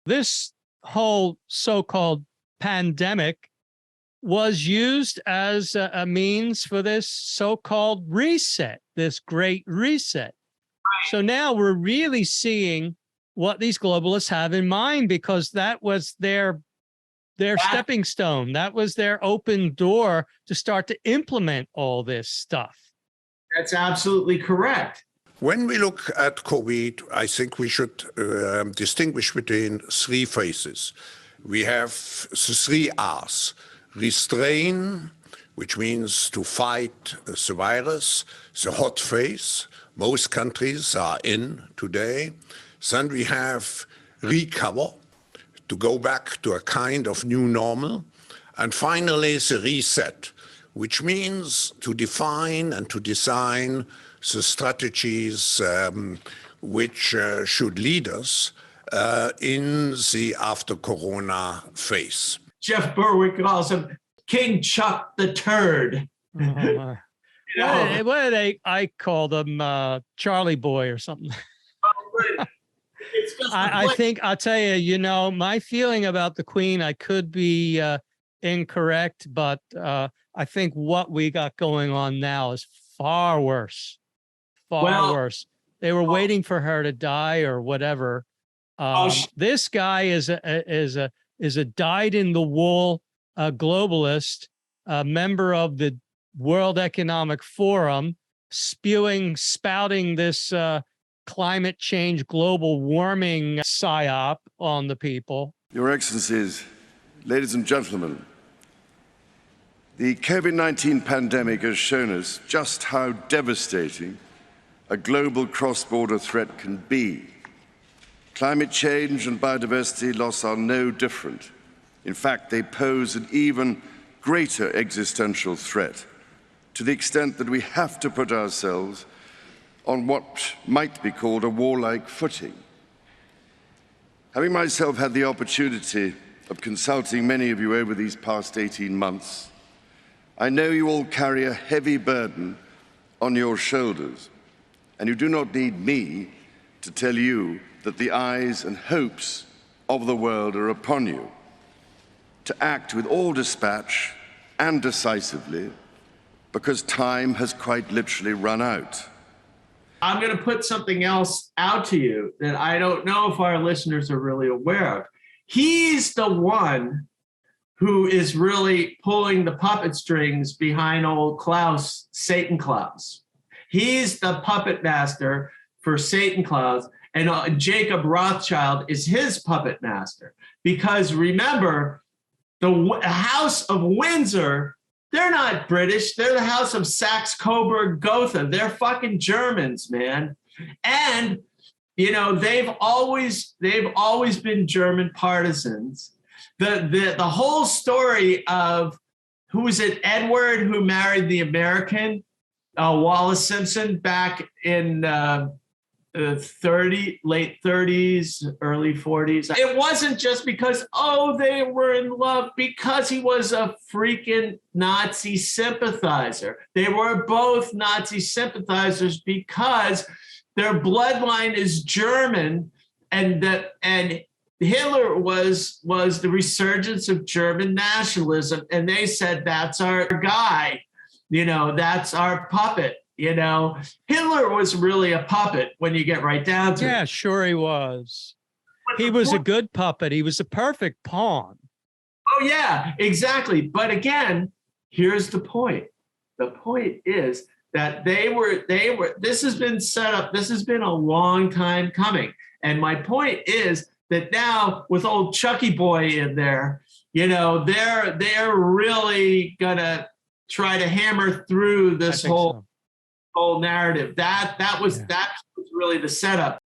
This whole so-called pandemic was used as a means for this so-called reset, this great reset. So now we're really seeing what these globalists have in mind, because that was their stepping stone. That was their open door to start to implement all this stuff. That's absolutely correct. When we look at COVID, I think we should distinguish between three phases. We have the three R's. Restrain, which means to fight the virus, the hot phase. Most countries are in today. Then we have recover, to go back to a kind of new normal. And finally, the reset, which means to define and to design the strategies which should lead us in the after-corona phase. Jeff Berwick calls him King Chuck the Turd. What I called him Charlie Boy or something. I think I'll tell you, you know, my feeling about the Queen, I could be incorrect, but I think what we got going on now is far worse, worse. They were waiting for her to die or whatever. This guy is a dyed-in-the-wool globalist, a member of the World Economic Forum, spouting this climate change, global warming psyop on the people. Your Excellencies, ladies and gentlemen, the COVID-19 pandemic has shown us just how devastating a global cross-border threat can be. Climate change and biodiversity loss are no different. In fact, they pose an even greater existential threat, to the extent that we have to put ourselves on what might be called a warlike footing. Having myself had the opportunity of consulting many of you over these past 18 months, I know you all carry a heavy burden on your shoulders, and you do not need me to tell you that the eyes and hopes of the world are upon you, to act with all dispatch and decisively, because time has quite literally run out. I'm going to put something else out to you that I don't know if our listeners are really aware of. He's the one who is really pulling the puppet strings behind old Klaus, Satan Klaus. He's the puppet master for Satan Klaus, and Jacob Rothschild is his puppet master. Because remember, the House of Windsor, they're not British. They're the House of Saxe-Coburg-Gotha. They're fucking Germans, man. And, you know, they've always been German partisans. The whole story of, who was it, Edward, who married the American, Wallace Simpson, back in late 30s, early 40s. It wasn't just because, they were in love, because he was a freaking Nazi sympathizer. They were both Nazi sympathizers because their bloodline is German, and Hitler was the resurgence of German nationalism, and they said, that's our guy, you know, that's our puppet. You know, Hitler was really a puppet when you get right down to it. Yeah, sure he was. He was a good puppet. He was a perfect pawn. Oh, yeah, exactly. But again, here's the point. The point is that this has been set up. This has been a long time coming. And my point is that now with old Chucky Boy in there, you know, they're really going to try to hammer through this whole narrative. That was really the setup.